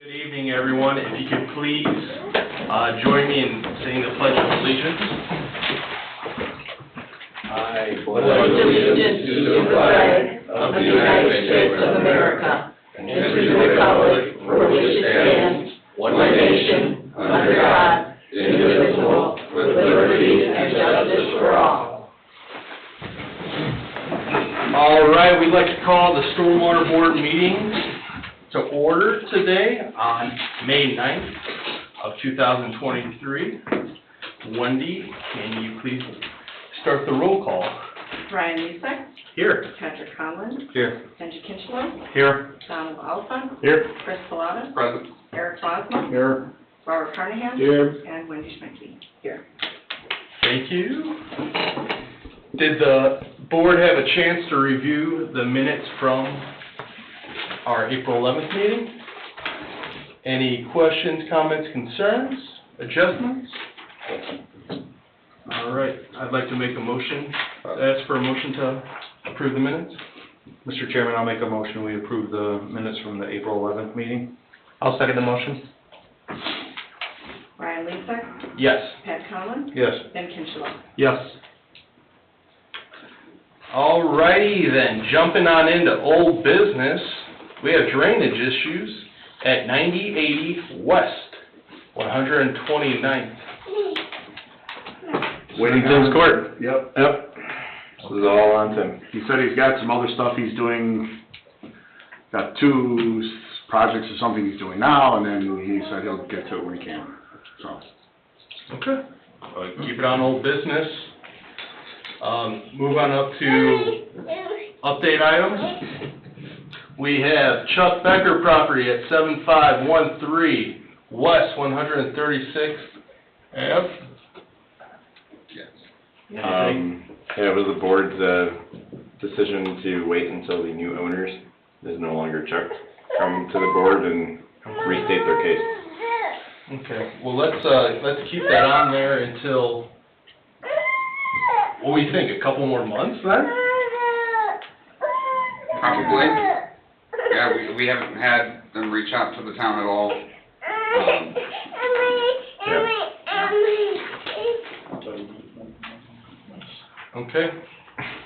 Good evening, everyone. If you could please join me in saying the Pledge of Allegiance. I pledge allegiance to the flag of the United States of America and to the republic for which it stands, one nation, under God, indivisible, with liberty and justice for all. All right, we'd like to call the Stormwater Board meeting to order today on May 9th of 2023. Wendy, can you please start the roll call? Ryan Lisek. Here. Patrick Conlon. Here. Benji Kinchlow. Here. Donald Alpha. Here. Chris Pilata. Present. Eric Bosma. Here. Robert Carnahan. Here. And Wendy Schmidt. Here. Thank you. Did the board have a chance to review the minutes from our April 11th meeting? Any questions, comments, concerns, adjustments? All right, I'd like to make a motion, ask for a motion to approve the minutes. Mr. Chairman, I'll make a motion, we approve the minutes from the April 11th meeting. I'll second the motion. Ryan Lisek. Yes. Pat Conlon. Yes. Ben Kinchlow. Yes. All righty then, jumping on into old business, we have drainage issues at 9080 West, 129th. Waiting Tim's court. Yep. This is all on Tim. He said he's got some other stuff he's doing, got 2 projects or something he's doing now, and then he said he'll get to it when he can, so. Okay. Keep it on old business. Move on up to update items. We have Chuck Becker property at 7513 West 136th Ave. Yes. It was the board's decision to wait until the new owners is no longer Chuck come to the board and restate their case. Okay. Well, let's keep that on there until, what do you think, a couple more months then? Probably. Yeah, we haven't had them reach out to the town at all. Okay.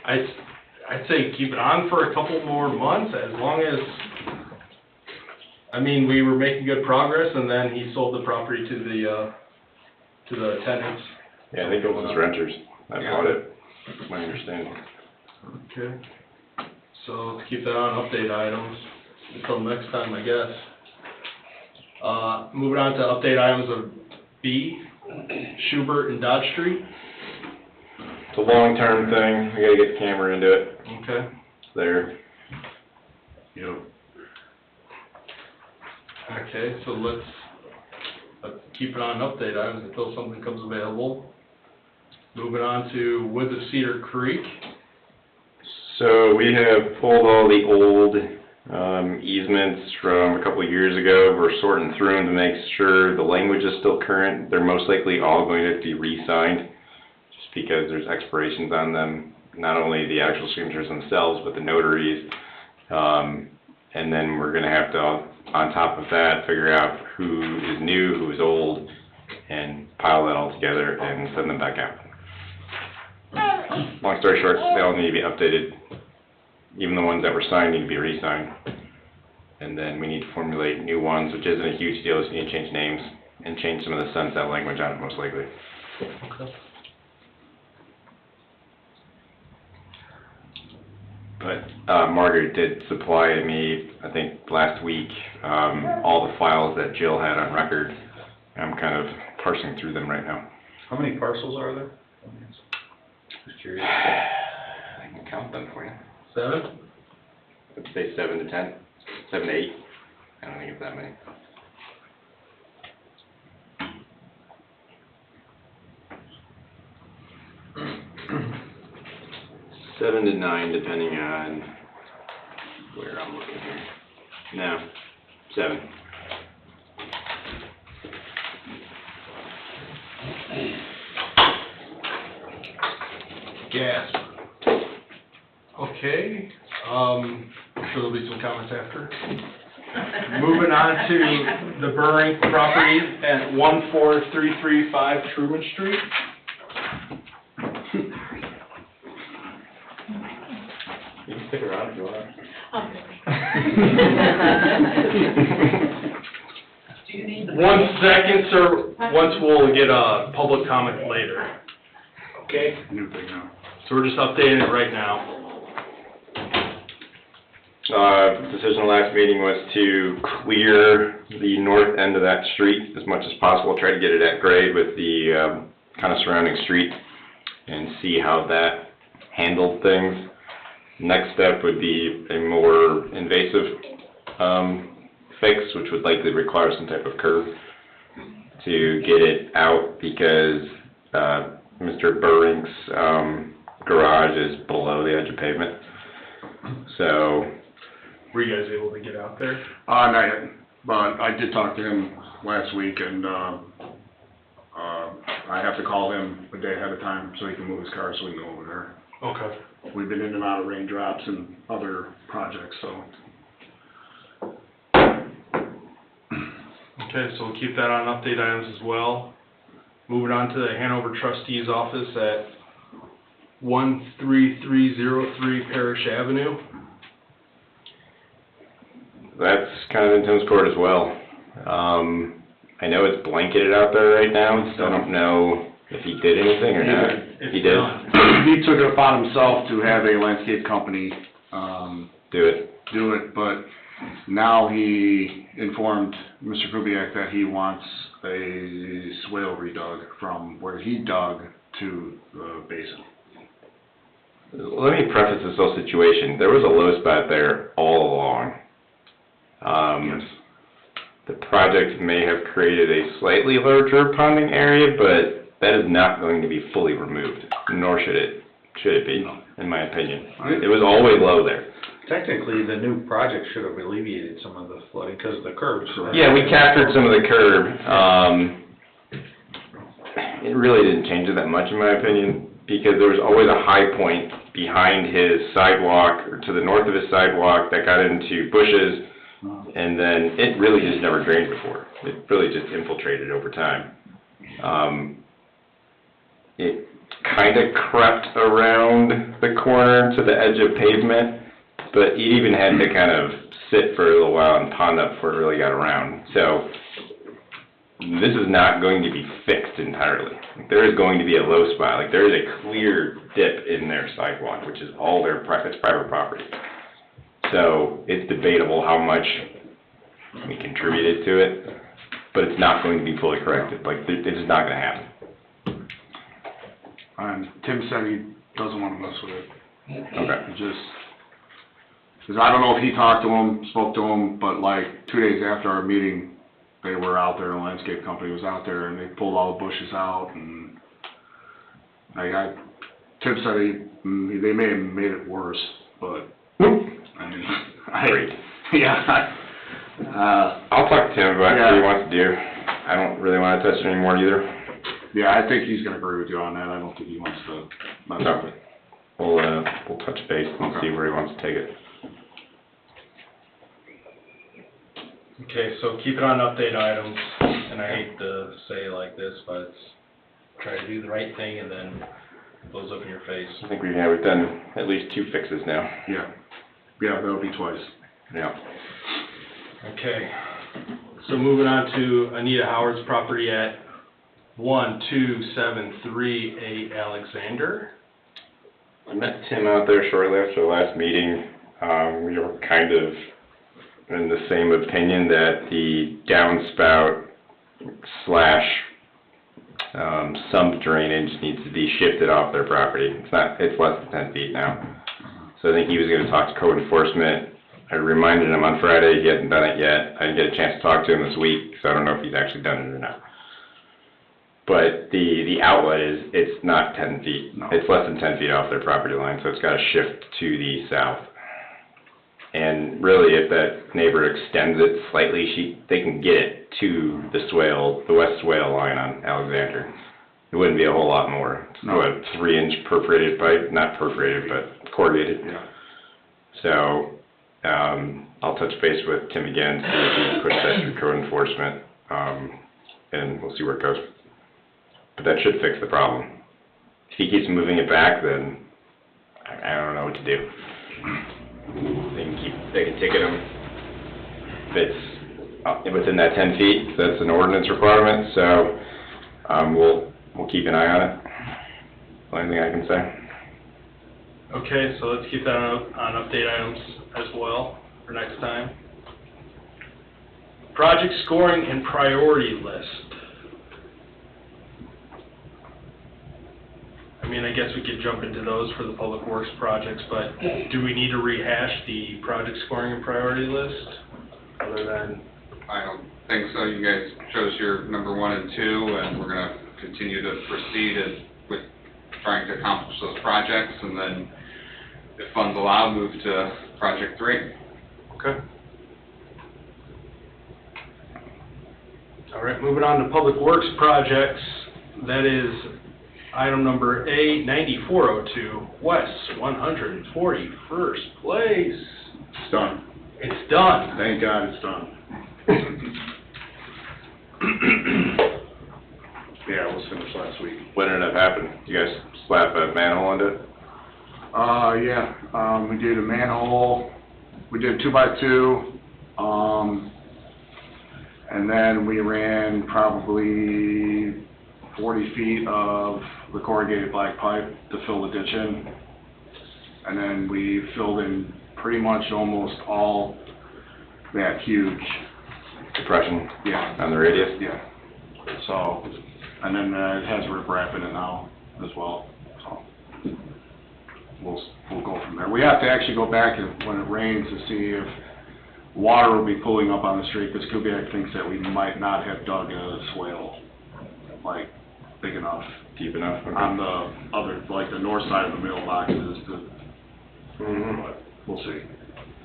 I'd say keep it on for a couple more months, as long as, I mean, we were making good progress, and then he sold the property to the tenants. Yeah, I think it was renters that Yeah. bought it, that's my understanding. Okay. So let's keep that on update items until next time, I guess. Moving on to update items of B, Schubert and Dodge Street. It's a long-term thing, we gotta get the camera into it, Okay. there. Okay, so let's keep it on update items until something comes available. Moving on to Woods of Cedar Creek. So we have pulled all the old easements from a couple of years ago. We're sorting through them to make sure the language is still current. They're most likely all going to be re-signed, just because there's expirations on them, not only the actual signatures themselves, but the notaries. And then we're going to have to, on top of that, figure out who is new, who is old, and pile that all together and send them back out. Long story short, they all need to be updated. Even the ones that were signed need to be re-signed. And then we need to formulate new ones, which isn't a huge deal, just need to change names and change some of the sunset language on it, most likely. Okay. But Margaret did supply me, I think last week, all the files that Jill had on record. I'm kind of parsing through them right now. How many parcels are there? Just curious. I can count them for you. 7? I'd say 7 to 10, 7 to 8. I don't think it's that many. Seven to 9, depending on where I'm looking here. No, 7. Gas. Okay, I'm sure there'll be some comments after. Moving on to the Burring property at 14335 Truman Street. You can stick around if you want. Do you need the? 1 second, sir, once we'll get a public comment later. Okay? New thing now. So we're just updating it right now. Decision last meeting was to clear the north end of that street as much as possible, try to get it at grade with the, kind of surrounding street and see how that handled things. Next step would be a more invasive, fix, which would likely require some type of curb to get it out because, Mr. Burring's, garage is below the edge of pavement. So, Were you guys able to get out there? Not yet, but I did talk to him last week and, I have to call him a day ahead of time so he can move his car so we can go over there. Okay. We've been in and out of raindrops and other projects, so. Okay, so we'll keep that on update items as well. Moving on to the Hanover trustee's office at 13303 Parish Avenue. that's kind of in Tim's court as well. I know it's blanketed out there right now, so I don't know if he did anything or not. It's He did? done. He took it upon himself to have a landscape company, Do it. do it, but now he informed Mr. Kubiak that he wants a swale redug from where he dug to the basin. Let me preface this whole situation. There was a low spot there all along. The project may have created a slightly larger ponding area, but that is not going to be fully removed, nor should it be, in my opinion. It was always low there. Technically, the new project should have alleviated some of the flooding because of the curbs. Yeah, we captured some of the curb. It really didn't change it that much, in my opinion, because there was always a high point behind his sidewalk, or to the north of his sidewalk, that got into bushes, and then it really just never drained before. It really just infiltrated over time. It kind of crept around the corner to the edge of pavement, but it even had to kind of sit for a little while and pond up before it really got around. So this is not going to be fixed entirely. Like, there is going to be a low spot. Like, there is a clear dip in their sidewalk, which is all their it's private property. So it's debatable how much we contributed to it, but it's not going to be fully corrected. Like, it's not going to happen. And Tim said he doesn't want to mess with it. Okay. He just, because I don't know if he talked to him, spoke to him, but like 2 days after our meeting, they were out there, the landscape company was out there, and they pulled all the bushes out, and Tim said they may have made it worse, but, I mean, Great. yeah. I'll talk to Tim about what he Yeah. wants to do. I don't really want to touch it anymore either. Yeah, I think he's gonna agree with you on that, I don't think he wants to mess No. with it. We'll touch base and see where he wants to take it. Okay, so keep it on update items, and I hate to say it like this, but it's try to do the right thing and then it blows up in your face. I think we've done at least 2 fixes now. Yeah, that'll be twice. Yeah. Okay, so moving on to Anita Howard's property at 12738 Alexander. I met Tim out there shortly after the last meeting. We were kind of in the same opinion that the downspout / sump drainage needs to be shifted off their property. It's less than 10 feet now. So I think he was gonna talk to code enforcement. I reminded him on Friday, he hadn't done it yet. I didn't get a chance to talk to him this week, so I don't know if he's actually done it or not. But the outlet it's not 10 feet. No. It's less than 10 feet off their property line, so it's gotta shift to the south. And really, if that neighbor extends it slightly, they can get it to the west swale line on Alexander. It wouldn't be a whole lot more. It's No. what, 3-inch perforated pipe, not perforated, but corrugated. Yeah. So, I'll touch base with Tim again, see if he can push that through code enforcement, and we'll see where it goes. But that should fix the problem. If he keeps moving it back, then I don't know what to do. They can ticket him if it's within that 10 feet, that's an ordinance requirement, so, we'll keep an eye on it. Only thing I can say. Okay, so let's keep that on update items as well for next time. Project scoring and priority list. I mean, I guess we could jump into those for the public works projects, but do we need to rehash the project scoring and priority list? Other than, I don't think so. You guys chose your number 1 and 2, and we're gonna continue to proceed with trying to accomplish those projects, and then if funds allow, move to project 3. okay. All right, moving on to public works projects. That is item number A9402, West 141st Place. It's done. It's done. Thank God it's done. Yeah, it was finished last week. What ended up happening? You guys slap a manhole into it? Yeah, we did a manhole, we did 2x2, and then we ran probably 40 feet of the corrugated black pipe to fill the ditch in. And then we filled in pretty much almost all that huge, Depression yeah, on the radius? yeah. So, and then it has riprap in it now as well, so we'll go from there. We have to actually go back when it rains to see if water will be pulling up on the street, because Kubiak thinks that we might not have dug a swale, like, big enough Deep enough? Okay. on the other, like the north side of the mailboxes to, but we'll see.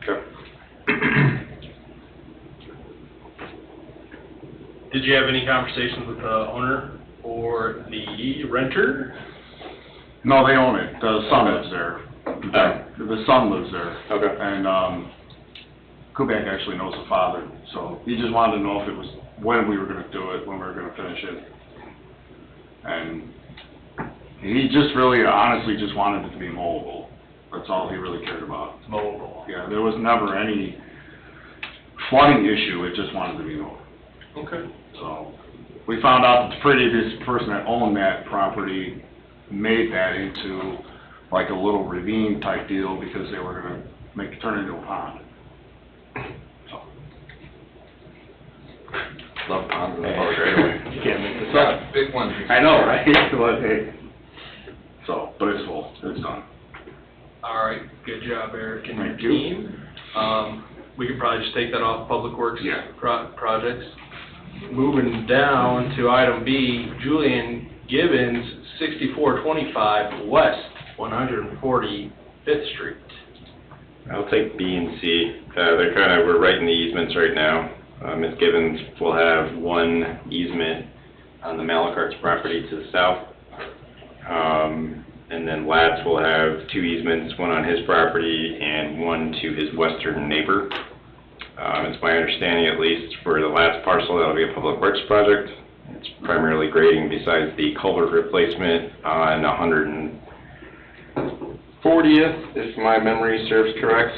Okay. Did you have any conversations with the owner or the renter? No, they own it, the son lives there. The son lives there. Okay. And, Kubiak actually knows the father, so he just wanted to know if it was, when we were gonna do it, when we were gonna finish it. And he just really, honestly, just wanted it to be mowable. That's all he really cared about. Mobile. Yeah, there was never any flooding issue, it just wanted to be mowed. Okay. So, we found out that the previous person that owned that property made that into like a little ravine type deal because they were gonna turn it into a pond. So, Love ponds and boats right away. you can't make this up. Got big ones. I know, right? But hey, so, but it's full, it's done. All right, good job, Eric and your Thank you. team. We could probably just take that off Public Works Yeah. projects. Moving down to item B, Julian Gibbons, 6425 West 145th Street. I'll take B and C. We're writing the easements right now. Ms. Gibbons will have one easement on the Malakart's property to the south. And then Latz will have two easements, one on his property and one to his western neighbor. It's my understanding, at least for the Latz parcel, that'll be a public works project. It's primarily grading besides the culvert replacement on 140th, if my memory serves correct.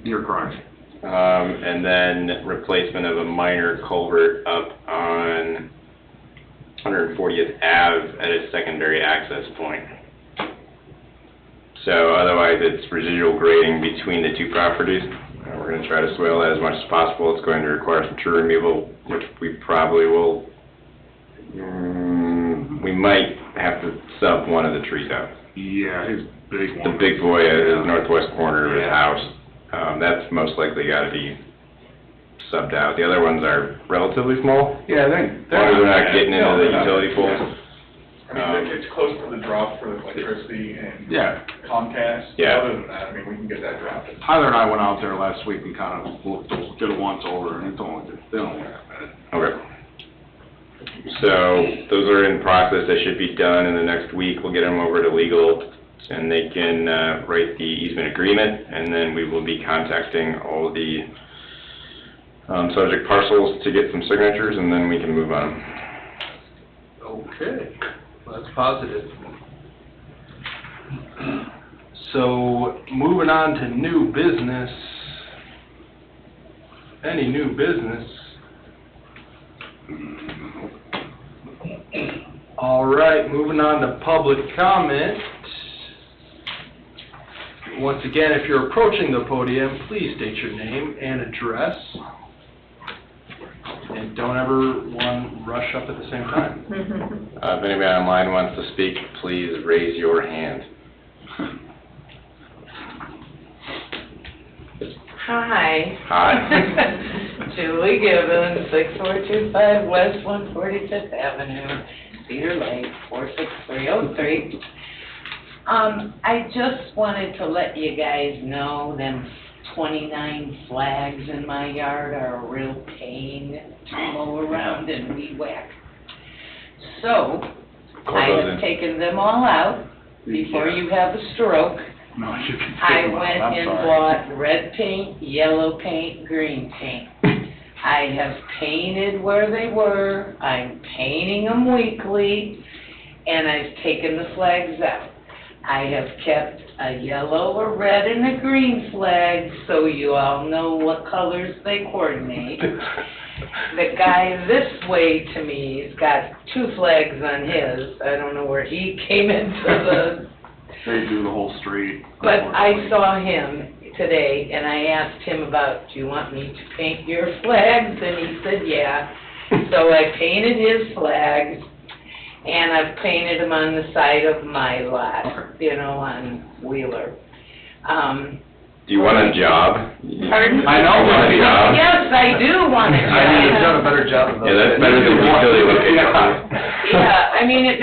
You're correct. And then replacement of a minor culvert up on 140th Ave at its secondary access point. So otherwise, it's residual grading between the two properties. We're going to try to swale that as much as possible. It's going to require some tree removal, which we probably will, we might have to sub one of the trees out. Yeah, his big one. The big boy at the northwest corner of his house. That's most likely got to be subbed out. The other ones are relatively small. Yeah, As long as they're not getting into the utility poles. I mean, it's close to the drop for electricity and Yeah, Comcast. Yeah. Other than that, I mean, we can get that dropped. Tyler and I went out there last week and kind of did a once over, and it's only, they don't look that bad. Okay. So those are in process. They should be done in the next week. We'll get them over to legal and they can write the easement agreement, and then we will be contacting all the subject parcels to get some signatures, and then we can move on. Okay, that's positive. So, moving on to new business. Any new business? All right, moving on to public comment. Once again, if you're approaching the podium, please state your name and address. And don't ever rush up at the same time. If anybody online wants to speak, please raise your hand. Hi. Hi. Julie Gibbons, 6425 West 145th Avenue, Cedar Lake, 46303. I just wanted to let you guys know them 29 flags in my yard are a real pain to mow around and weed whack. So, I have taken them all out before you have a stroke. No, you can I take them out, went I'm and sorry. bought red paint, yellow paint, green paint. I have painted where they were, I'm painting them weekly, and I've taken the flags out. I have kept a yellow, a red, and a green flag, so you all know what colors they coordinate. The guy this way to me has got 2 flags on his. I don't know where he came into the... They do the whole street. But I saw him today, and I asked him about, do you want me to paint your flags? And he said, yeah. So I painted his flags, and I've painted them on the side of my lot, you know, on Wheeler. Do you want a job? Pardon? I know. You want a job? Yes, I do want a job. I think you've done a better job of Yeah, that's better than utility location. Yeah, I mean, it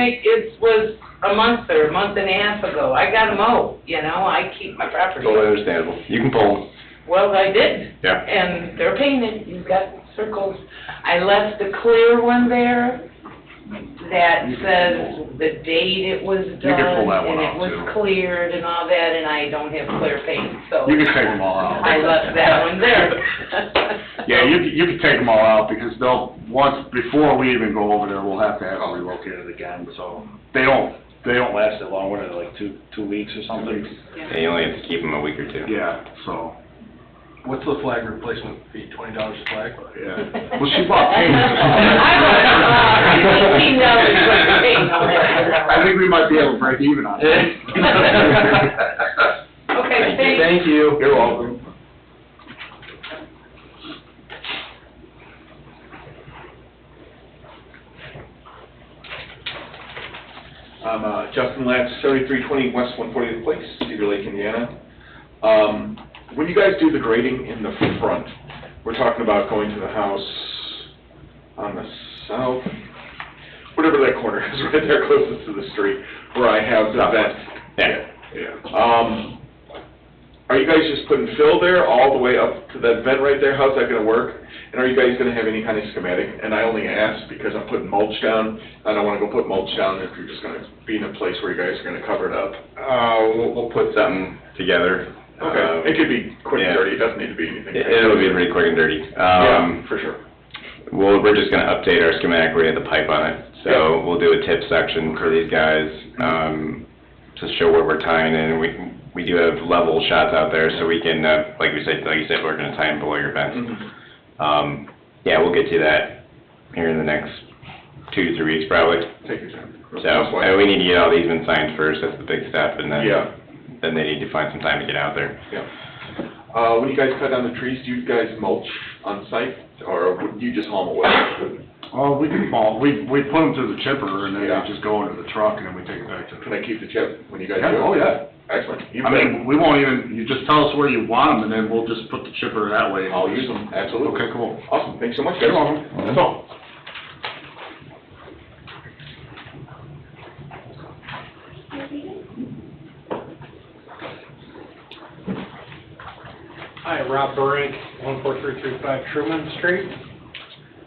was a month or a month and a half ago. I got them out, you know, I keep my property. Totally understandable. You can pull them. Well, I did. Yeah. And they're painted, you've got circles. I left a clear one there that says the date it was You can done, pull that one and it off, was too. cleared and all that, and I don't have clear paint, so You can take them all out. I left that one there. Yeah, you can take them all out, because before we even go over there, we'll have to have them relocated again, so they don't last that long, what are they, like two weeks or something? Yeah, you only have to keep them a week or 2. Yeah, so, What's the flag replacement fee, $20 a flag? yeah. Well, she bought paint. I was, $18 worth of paint on there. I think we might be able to break even on it. Okay, thanks. Thank you. You're welcome. I'm Justin Latch, 7320 West 140th Place, Cedar Lake, Indiana. When you guys do the grading in the front, we're talking about going to the house on the south, whatever that corner is, right there closest to the street, where I have the vent. Yeah. Are you guys just putting fill there all the way up to that vent right there? How's that gonna work? And are you guys gonna have any kind of schematic? And I only ask because I'm putting mulch down. I don't wanna go put mulch down if you're just gonna be in a place where you guys are gonna cover it up. We'll put something together. Okay, it could be quick and yeah. dirty, it doesn't need to be anything. It'll be pretty quick and dirty. Yeah, for sure. We're just gonna update our schematic where we have the pipe on it. So we'll do a tip section for these guys, to show where we're tying in. We do have level shots out there, so we can, like you said, we're gonna tie in below your fence. Mm-hmm. Yeah, we'll get to that here in the next 2 to 3 weeks probably. Take your time. So, we need to get all these in signed first, that's the big step, and then, Yeah. then they need to find some time to get out there. Yeah. When you guys cut down the trees, do you guys mulch on site, or would you just haul them away? Oh, we can fall, we put them through the chipper, and then Yeah. they just go into the truck, and then we take it back to the... Can I keep the chip when you guys do Yeah, it? oh, yeah. Excellent. I mean, we won't even, you just tell us where you want them, and then we'll just put the chipper that way. I'll use them, absolutely. Okay, cool. Awesome, thanks so much, guys. You're welcome. That's all. Hi, Rob Burink, 14335 Truman Street.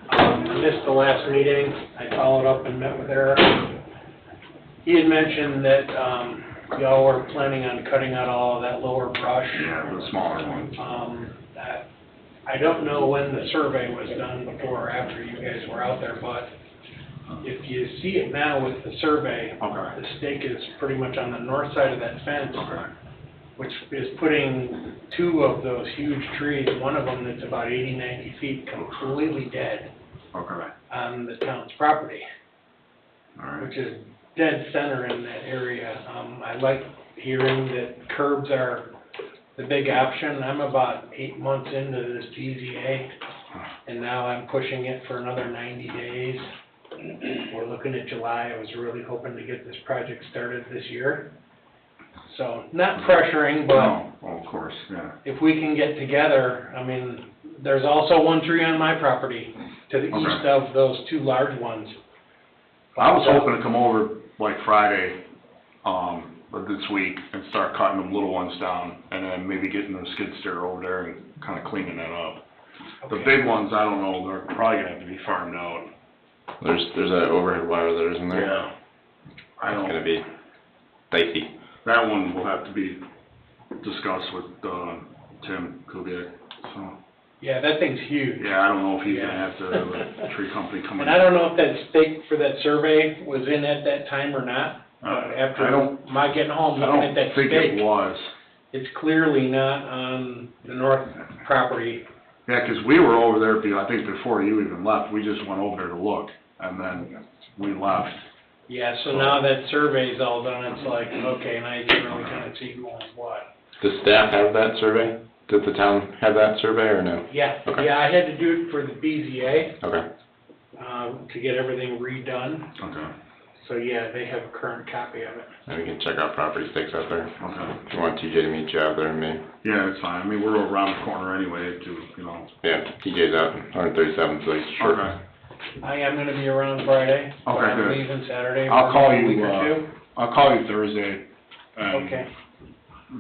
I missed the last meeting. I followed up and met with Eric. He had mentioned that y'all were planning on cutting out all of that lower brush. Yeah, the smaller ones. I don't know when the survey was done, before or after you guys were out there, but if you see it now with the survey, Okay. the stake is pretty much on the north side of that fence, Okay. which is putting two of those huge trees, one of them that's about 80, 90 feet, completely dead Okay. on the town's property, All right. which is dead center in that area. I like hearing that curbs are the big option. I'm about 8 months into this BZA, and now I'm pushing it for another 90 days. We're looking at July. I was really hoping to get this project started this year. So, not pressuring, but No, well, of course, yeah. if we can get together, I mean, there's also one tree on my property to the Okay. east of those two large ones. I was hoping to come over like Friday, but this week and start cutting them little ones down and then maybe getting the skid steer over there and kinda cleaning that up. The Okay. big ones, I don't know, they're probably gonna have to be farmed out. There's that overhead wire there, isn't there? Yeah. I It's gonna don't, be dicey. that one will have to be discussed with, Tim Kubiak, so. Yeah, that thing's huge. Yeah, I don't know if he's gonna Yeah. have to have a tree company come in. And I don't know if that stake for that survey was in at that time or not. I After don't- my getting home, I looking at don't that think it stake, was. it's clearly not on the north property. Yeah, 'cause we were over there, I think before you even left, we just went over there to look, and then we left. Yeah, so now that survey's all done, it's like, okay, now you can really kind of see who owns what. Does staff have that survey? Did the town have that survey or no? Yeah, Okay. yeah, I had to do it for the BZA, Okay. to get everything redone. Okay. So, yeah, they have a current copy of it. And we can check out property stakes out there. Okay. If you want TJ to meet you out there and me. Yeah, it's fine. I mean, we're around the corner anyway, you know. Yeah, TJ's out, 137th, so he's short. Okay. I am gonna be around Friday. but Okay, I'm good. leaving Saturday. I'll for call a you, week or two. I'll call you Thursday, and Okay.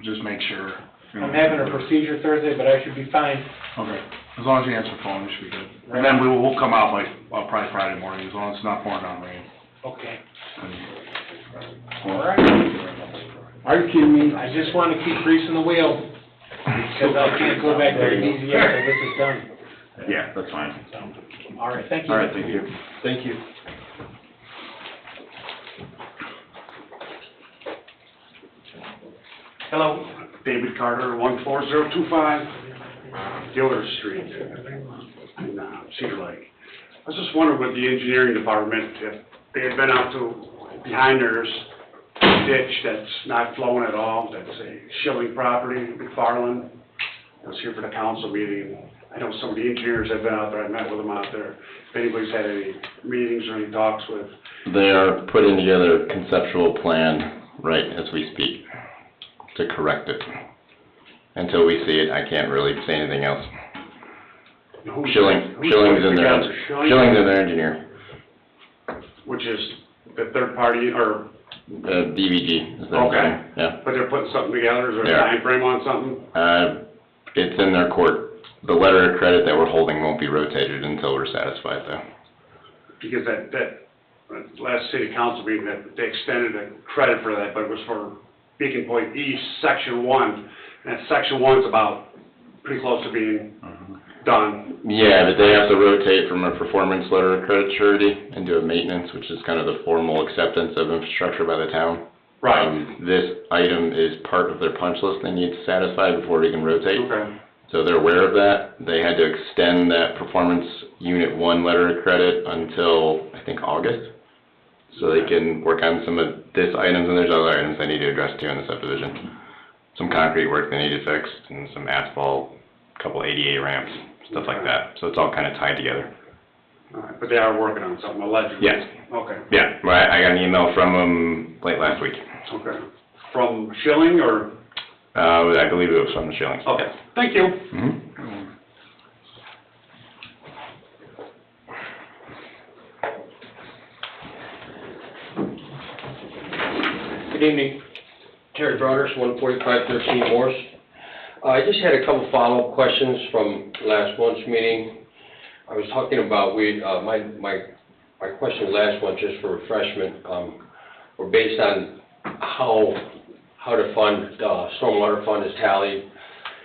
just make sure. you know. I'm having a procedure Thursday, but I should be fine. Okay, as long as you answer the phone, you should be good. And then we'll come out like, probably Friday morning, as long as it's not pouring down rain. Okay. And- All right. Are you kidding me? I just wanna keep greasing the wheel, because I can't go back to the BZA until this is done. Yeah, that's fine. So, all right, thank you. All right, thank you. Thank you. Hello, David Carter, 14025 Gilder Street in Cedar Lake. I was just wondering with the engineering department, if they had been out to behind there's a ditch that's not flowing at all, that's a Schilling property, McFarland. I was here for the council meeting. I know some of the engineers have been out there, I met with them out there. If anybody's had any meetings or any talks with, They are putting together a conceptual plan right as we speak to correct it. Until we see it, I can't really say anything else. who's Schilling's put in their, together? Schilling's in their engineer. Which is the third party, or, DVG is their Okay. engineer, yeah. but they're putting something together, is there a Yeah. time frame on something? It's in their court. The letter of credit that we're holding won't be rotated until we're satisfied though. Because that last city council meeting, that they extended a credit for that, but it was for Beacon Point East, section 1. And that section 1's about, pretty close to being done. Yeah, but they have to rotate from a performance letter of credit surety into a maintenance, which is kind of the formal acceptance of infrastructure by the town. This item is part of their punch list they need to satisfy before we can rotate. Okay. So they're aware of that. They had to extend that performance unit 1 letter of credit until, I think, August. So they can work on some of this items, and there's other items they need to address too in the subdivision. Some concrete work they need to fix, and some asphalt, a couple ADA ramps, stuff like that. So it's all kind of tied together. All right, but they are working on something allegedly? Yes. Okay, Yeah, well, I got an email from them late last week. okay. From Schilling, or? I believe it was from the Schillings. Okay, thank you. Mhm. Good evening, Terry Broders, 14513 Morse. I just had a couple follow-up questions from last month's meeting. I was talking about, my question last month, just for refreshment, were based on how how the fund, stormwater fund is tallied.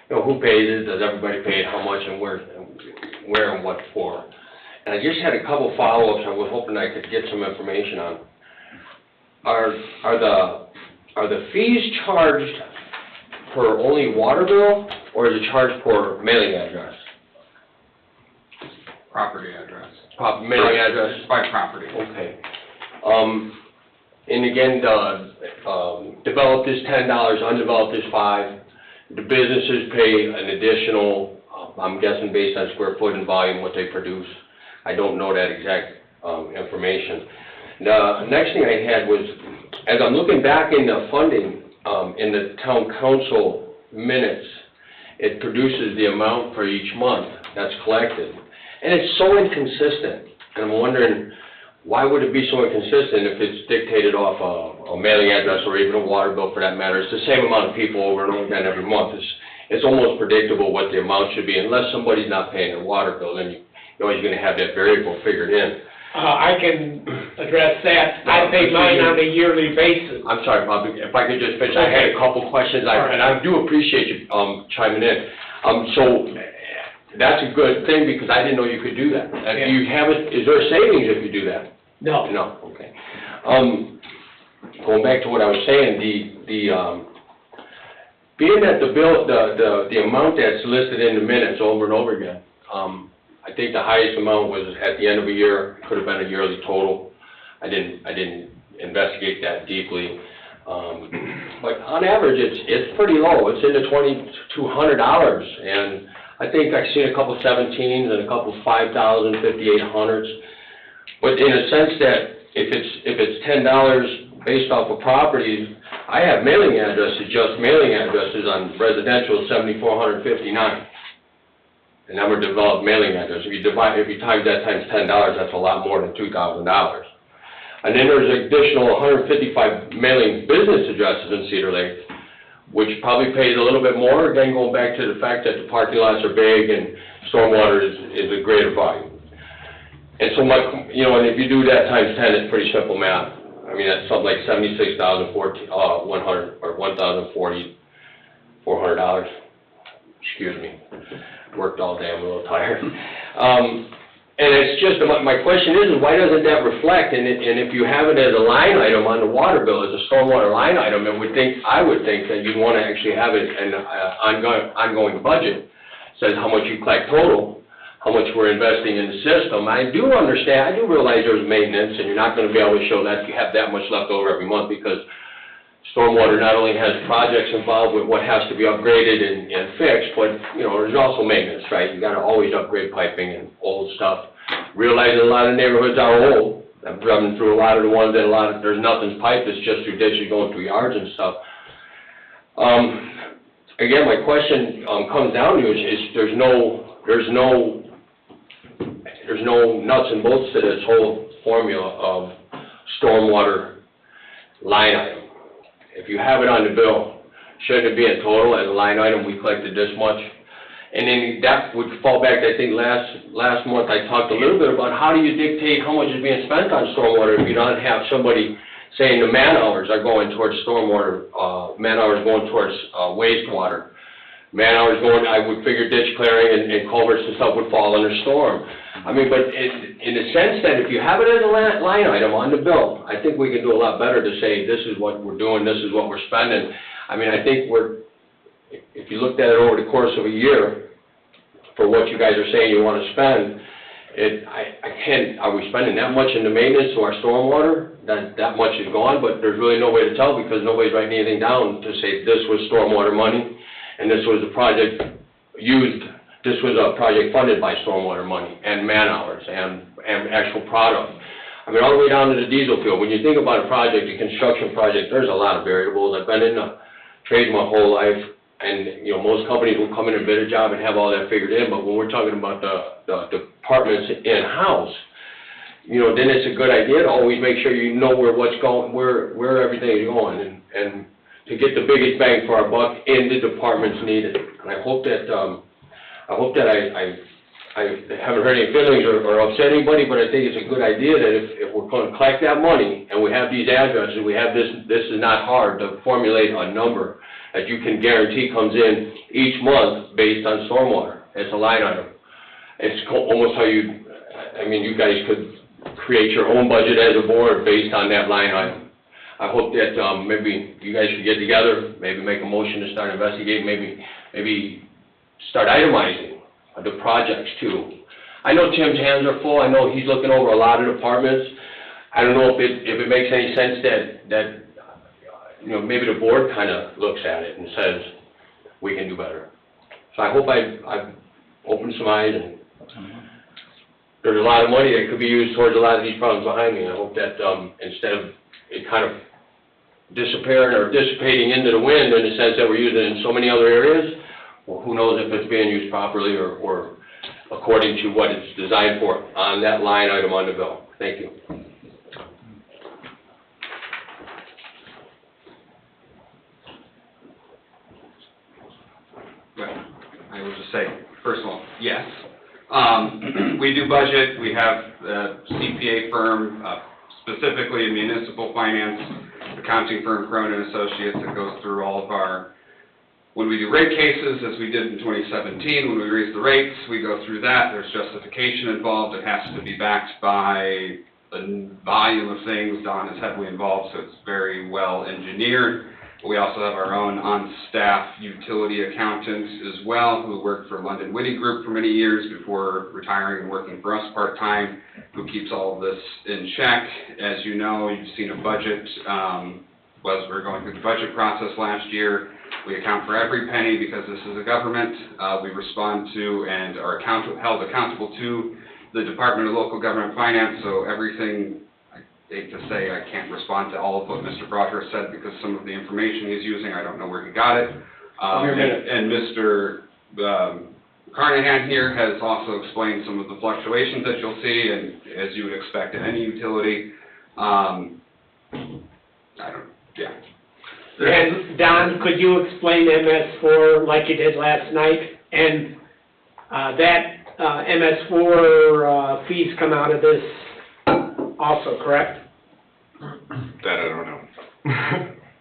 You know, who pays it, does everybody pay it, how much, and where and what for? And I just had a couple follow-ups I was hoping I could get some information on. Are the fees charged per only water bill, or is it charged per mailing address? Property address. Mailing address? By property. Okay. And again, developed is $10, undeveloped is $5. The businesses pay an additional, I'm guessing based on square foot and volume, what they produce. I don't know that exact information. The next thing I had was, as I'm looking back in the funding, in the town council minutes, it produces the amount for each month that's collected. And it's so inconsistent, and I'm wondering, why would it be so inconsistent if it's dictated off a mailing address or even a water bill for that matter? It's the same amount of people over and over again every month. It's almost predictable what the amount should be, unless somebody's not paying their water bill, then you're always gonna have that variable figured in. I can address that. I pay mine on a yearly basis. I'm sorry, Bob, if I could just finish, I had a couple questions, and I do appreciate you chiming in. So, that's a good thing, because I didn't know you could do that. Do you have it, is there a savings if you do that? No. No, okay. Going back to what I was saying, being that the bill, the amount that's listed in the minutes over and over again, I think the highest amount was at the end of a year, could have been a yearly total. I didn't investigate that deeply. But on average, it's pretty low. It's in the $2,200, and I think I've seen a couple 17s and a couple 5,000, 5,800s. But in a sense that if it's $10 based off of properties, I have mailing addresses, just mailing addresses on residential 7,459. And that were developed mailing address. If you times that times $10, that's a lot more than $2,000. And then there's an additional 155 mailing business addresses in Cedar Lake, which probably pays a little bit more, again, going back to the fact that the parking lots are big and stormwater is a greater volume. And so and if you do that times 10, it's pretty simple math. I mean, that's something like $76,100 or $400. Excuse me. Worked all day, I'm a little tired. And it's just, my question is why doesn't that reflect, and if you have it as a line item on the water bill, as a stormwater line item, I would think that you'd want to actually have it in an ongoing budget, says how much you collect total, how much we're investing in the system. I do realize there's maintenance, and you're not going to be able to show that you have that much left over every month, because stormwater not only has projects involved with what has to be upgraded and fixed, but, there's also maintenance, right? You gotta always upgrade piping and old stuff. Realizing a lot of neighborhoods are old. I've driven through a lot of the ones that there's nothing's piped, it's just through ditches going through yards and stuff. Again, my question, comes down to is there's no nuts and bolts to this whole formula of stormwater line item. If you have it on the bill, shouldn't it be in total as a line item, we collected this much? And then that would fall back, I think last month I talked a little bit about how do you dictate how much is being spent on stormwater if you don't have somebody saying the man hours are going towards stormwater, man hours going towards wastewater, man hours going, I would figure ditch clearing and culverts and stuff would fall under storm. I mean, but in the sense that if you have it as a line item on the bill, I think we can do a lot better to say this is what we're doing, this is what we're spending. I mean, I think if you looked at it over the course of a year, for what you guys are saying you want to spend, are we spending that much in the maintenance to our stormwater? That much is gone, but there's really no way to tell because nobody's writing anything down to say this was stormwater money and this was a project this was a project funded by stormwater money and man hours and actual product. I mean, all the way down to the diesel fuel. When you think about a project, a construction project, there's a lot of variables. I've been in the trade my whole life, and, most companies will come in and bid a job and have all that figured in, but when we're talking about the departments in-house, then it's a good idea to always make sure you know where everything is going, and to get the biggest bang for our buck in the departments needed. And I hope that I I haven't heard any feelings or upset anybody, but I think it's a good idea that if we're gonna collect that money, and we have these addresses, we have this is not hard to formulate a number that you can guarantee comes in each month based on stormwater. It's a line item. It's almost how you guys could create your own budget as a board based on that line item. I hope that, maybe you guys could get together, maybe make a motion to start investigating, maybe start itemizing the projects too. I know Tim's hands are full, I know he's looking over a lot of departments. I don't know if it makes any sense that maybe the board kinda looks at it and says, we can do better. So I hope I've opened some eyes, and there's a lot of money that could be used towards a lot of these problems behind me. I hope that, instead of it kind of disappearing or dissipating into the wind in the sense that we're using it in so many other areas, well, who knows if it's being used properly or according to what it's designed for on that line item on the bill. Thank you. Well, I will just say, first of all, yes. We do budget, we have a CPA firm, specifically a municipal finance accounting firm, Cronin Associates, that goes through all of our, when we do rate cases, as we did in 2017, when we raise the rates, we go through that, there's justification involved, it has to be backed by a volume of things. Don is heavily involved, so it's very well engineered. We also have our own on-staff utility accountants as well, who worked for London Whitty Group for many years before retiring and working for us part-time, who keeps all of this in check. As you know, you've seen a budget, as we were going through the budget process last year. We account for every penny because this is a government. We respond to and are held accountable to the Department of Local Government Finance, so everything, I hate to say I can't respond to all of what Mr. Broadhurst said because some of the information he's using, I don't know where he got it. And Mr. Carnahan here has also explained some of the fluctuations that you'll see, and as you would expect in any utility. And Don, could you explain MS4 like you did last night? And that MS4 fees come out of this also, correct? That I don't know.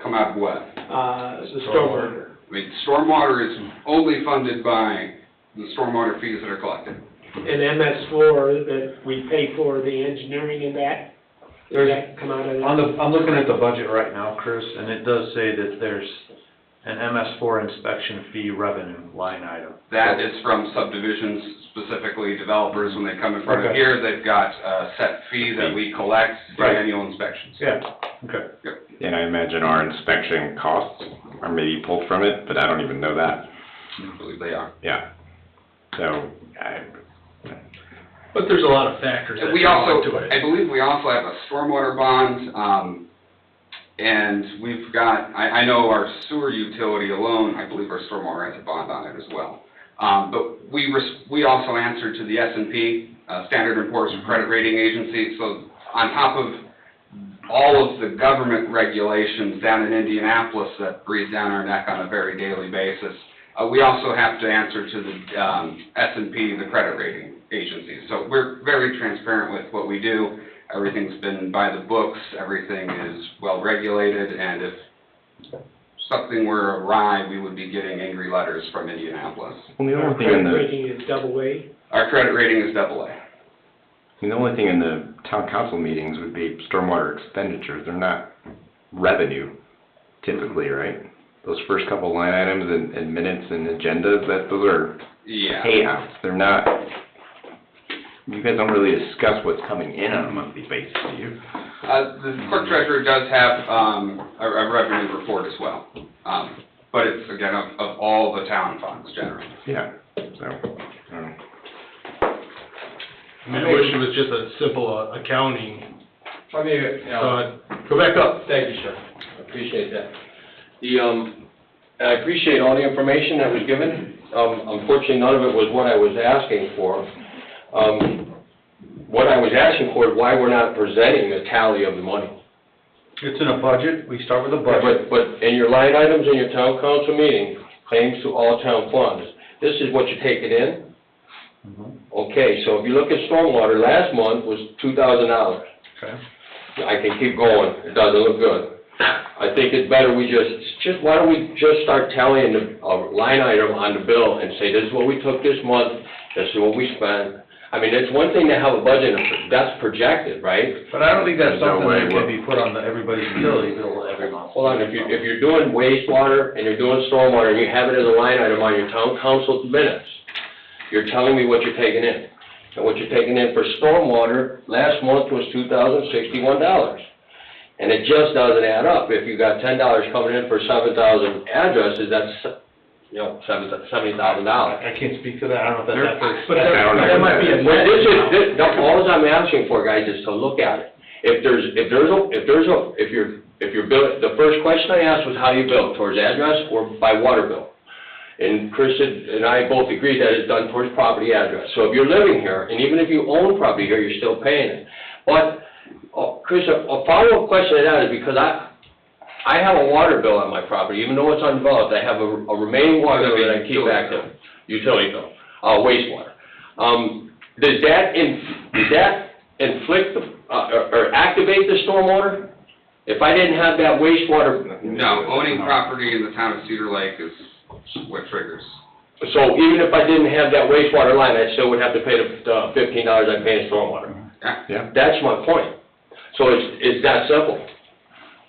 Come out of what? The stormwater. I mean, stormwater is only funded by the stormwater fees that are collected. And MS4 that we pay for the engineering in that? Does that come out of that? I'm looking at the budget right now, Chris, and it does say that there's an MS4 inspection fee revenue line item. That is from subdivisions, specifically developers, when they come in front of Okay. here, they've got a set fee that we collect for Right. annual inspections. Yeah, okay. And I imagine our inspection costs are maybe pulled from it, but I don't even know that. I believe they are. Yeah. So, But there's a lot of factors that We go also, into it. I believe we also have a stormwater bond, and we've got, I know our sewer utility alone, I believe our stormwater has a bond on it as well. But we also answer to the S&P, Standard & Poor's credit rating agency, so on top of all of the government regulations down in Indianapolis that breathe down our neck on a very daily basis, we also have to answer to the S&P, the credit rating agency. So we're very transparent with what we do. Everything's been by the books, everything is well regulated, and if something were awry, we would be getting angry letters from Indianapolis. well, the Our only thing in credit the, rating is AA. Our credit rating is AA. the only thing in the town council meetings would be stormwater expenditures. They're not revenue typically, right? Those first couple line items and minutes and agendas, those are Yeah. payouts. They're not, you guys don't really discuss what's coming in on a monthly basis, do you? The clerk treasurer does have a revenue report as well, but it's, again, of all the town funds generally. Yeah, so, I mean, I wish it was just a simple accounting. Go Go back up. Thank you, sir. I appreciate that. I appreciate all the information that was given. Unfortunately, none of it was what I was asking for. What I was asking for is why we're not presenting a tally of the money. It's in a budget, we start with a budget. But in your line items in your town council meeting, claims to all town funds, this is what you take it in? Okay, so if you look at stormwater, last month was $2,000. Okay. I can keep going, it doesn't look good. I think it's better we just, why don't we just start tallying a line item on the bill and say, this is what we took this month, this is what we spent. I mean, it's one thing to have a budget that's projected, right? But I don't think that's There's no something way that can be put on everybody's utility bill every month. Hold on, if you're doing wastewater and you're doing stormwater and you have it as a line item on your town council minutes, you're telling me what you're taking in. And what you're taking in for stormwater last month was $2,061. And it just doesn't add up. If you got $10 coming in for 7,000 addresses, that's, $70,000. I can't speak to that, I don't know if that's that. But that might be a. Well, all I'm asking for, guys, is to look at it. If you're built, the first question I asked was how you built, towards address or by water bill? And Chris and I both agreed that it's done towards property address. So if you're living here, and even if you own property here, you're still paying it. But, Chris, a follow-up question to that is because I have a water bill on my property, even though it's undeveloped, I have a remaining water bill that I keep active, utility bill, wastewater. Does that inflict or activate the stormwater? If I didn't have that wastewater? No, owning property in the town of Cedar Lake is what triggers. So even if I didn't have that wastewater line, I still would have to pay the $15 I pay in stormwater? Yeah. That's my point. So it's that simple.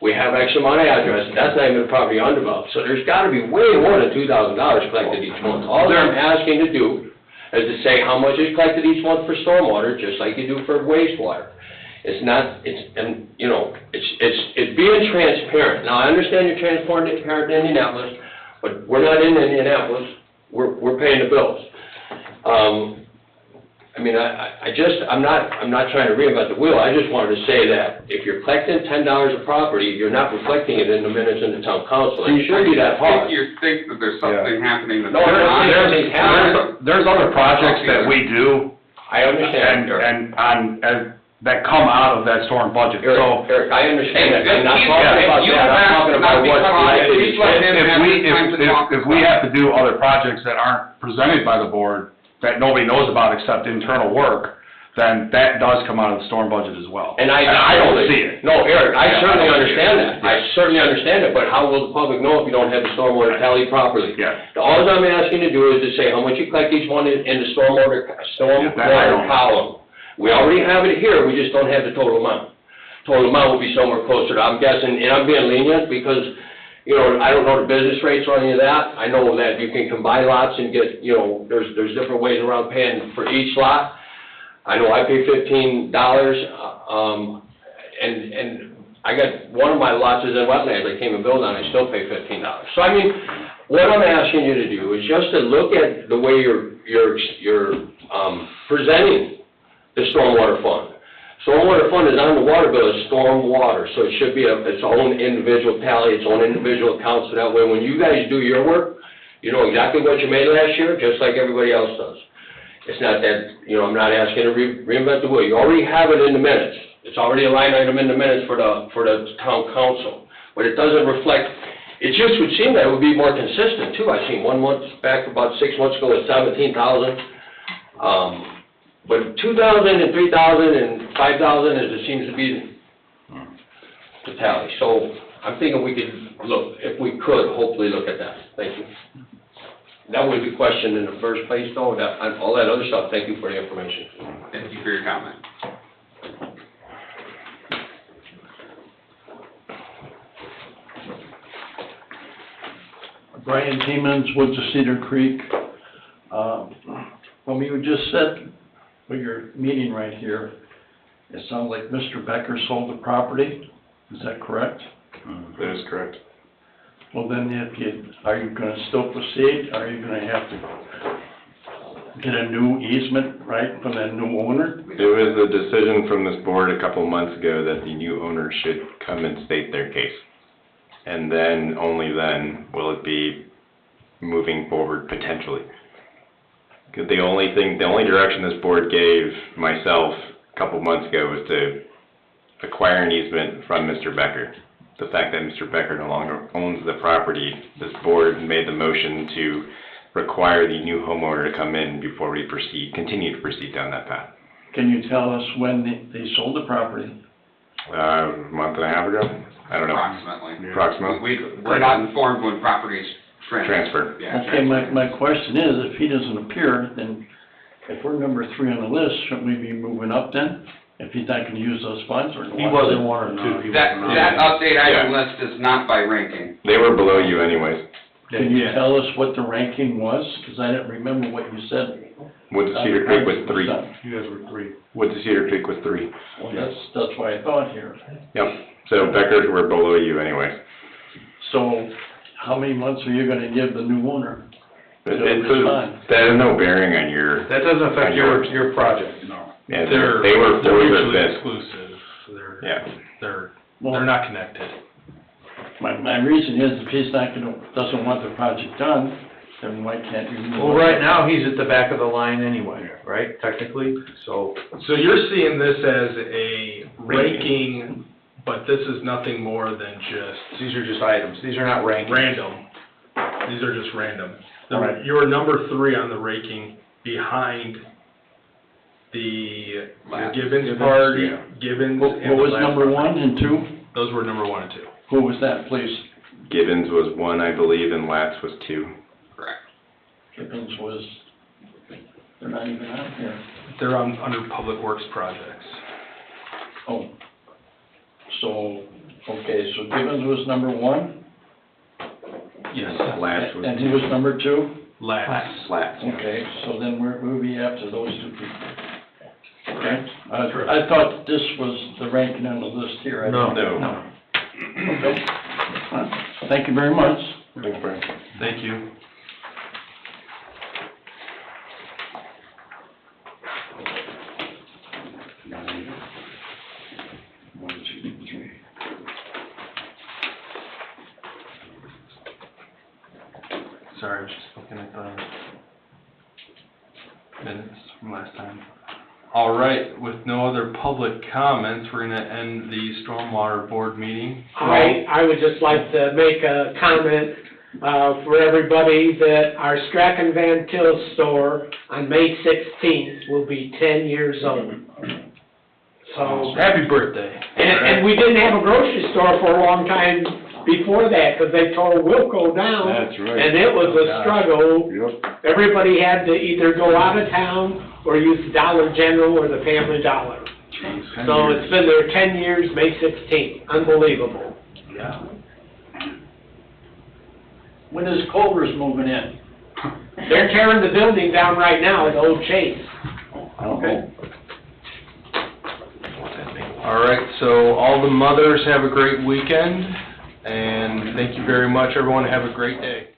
We have X amount of addresses, that's not even a property undeveloped, so there's gotta be way more than $2,000 collected each month. All I'm asking to do is to say how much is collected each month for stormwater, just like you do for wastewater. It's being transparent. Now, I understand you're transparent in Indianapolis, but we're not in Indianapolis, we're paying the bills. I'm not trying to reinvent the wheel, I just wanted to say that if you're collecting $10 a property, you're not reflecting it in the minutes in the town council. It shouldn't be that hard. You think that there's something happening that's No, not. There's other projects that we do. I understand. And that come out of that storm budget, so. Eric, I understand that, I'm not talking about that, I'm talking about what's collected each month. If we have to do other projects that aren't presented by the board, that nobody knows about except internal work, then that does come out of the storm budget as well. And I don't see it. No, Eric, I Yeah, certainly I don't see understand it. that. I certainly understand it, but how will the public know if you don't have the stormwater tallied properly? Yeah. All I'm asking to do is to say how much you collect each month in the stormwater that I don't- column. We already have it here, we just don't have the total amount. Total amount will be somewhere closer to, I'm guessing, and I'm being lenient because, I don't know the business rates or any of that. I know that you can combine lots and get, there's different ways around paying for each lot. I know I pay $15, and I got, one of my lots is in wetlands, I came and built on, I still pay $15. So what I'm asking you to do is just to look at the way you're presenting the stormwater fund. Stormwater fund is on the water bill as stormwater, so it should be its own individual tally, its own individual account, so that way when you guys do your work, you know exactly what you made last year, just like everybody else does. It's not that, I'm not asking to reinvent the wheel, you already have it in the minutes. It's already a line item in the minutes for the town council, but it doesn't reflect, it just would seem that it would be more consistent too. I seen 1 month back about 6 months ago was 17,000. But 2,000 and 3,000 and 5,000 it seems to be the tally. So I'm thinking we could if we could, hopefully look at that. Thank you. That was the question in the first place though, all that other stuff, thank you for the information. Thank you for your comment. Brian Tiemans, Woods of Cedar Creek. When you just said, for your meeting right here, it sounds like Mr. Becker sold the property, is that correct? That is correct. Well, then are you gonna still proceed? Are you gonna have to get a new easement, right, from that new owner? There was a decision from this board a couple of months ago that the new owner should come and state their case. And then, only then, will it be moving forward potentially. The only direction this board gave myself a couple of months ago was to acquire an easement from Mr. Becker. The fact that Mr. Becker no longer owns the property, this board made the motion to require the new homeowner to come in before we continue to proceed down that path. Can you tell us when they sold the property? A month and a half ago? I don't know. Approximately. Approximately. We're not informed when properties transfer. Transfer. Yeah, Okay, my question is, if he doesn't appear, then if we're number 3 on the list, shouldn't we be moving up then? If he's not gonna use those funds or? He wasn't 1 or 2. That update item list is not by ranking. They were below you anyways. Can you tell us what the ranking was? Because I didn't remember what you said. Woods of Cedar Creek was 3. You guys were 3. Woods of Cedar Creek was 3. Well, that's what I thought here. Yep. So Beckers were below you anyway. So how many months are you gonna give the new owner? That has no bearing on your, That doesn't affect your project. No. yeah, They're they were for the mutually bid. exclusive. Yeah. They're not connected. My reason is if he's doesn't want the project done, then why can't you move? Well, right now, he's at the back of the line anyway, right, technically, so. So you're seeing this as a ranking, but this is nothing more than just These are just items, these are not rankings. random. These are just random. All right. You're number 3 on the ranking behind the Gibbons party, Gibbons. What and the was last number one. 1 and 2? Those were number 1 and 2. Who was that, please? Gibbons was 1, I believe, and Latz was 2. Correct. Gibbons was, they're not even out here. They're under Public Works projects. Oh. So, okay, so Gibbons was number 1? Yes. Latz was And he was number 2? Last. Latz. Okay, so then we'll be after those 2 people. Okay? I thought this was the ranking on the list here. I No. didn't- No. Okay. All right. Thank you very much. Thanks, Brian. Thank you. Sorry, I was just looking at the minutes from last time. All right, with no other public comments, we're gonna end the Stormwater Board meeting. I would just like to make a comment, for everybody that our Strachan Van Til store on May 16th will be 10 years old. So, Happy birthday. and we didn't have a grocery store for a long time before that, because they tore Wilco down. That's right. And it was a struggle. Yep. Everybody had to either go out of town or use Dollar General or the Family Dollar. So it's been there 10 years, May 16th, unbelievable. Yeah. When is Culver's moving in? They're tearing the building down right now at Old Chase. Okay. All right, so all the mothers have a great weekend, and thank you very much, everyone. Have a great day.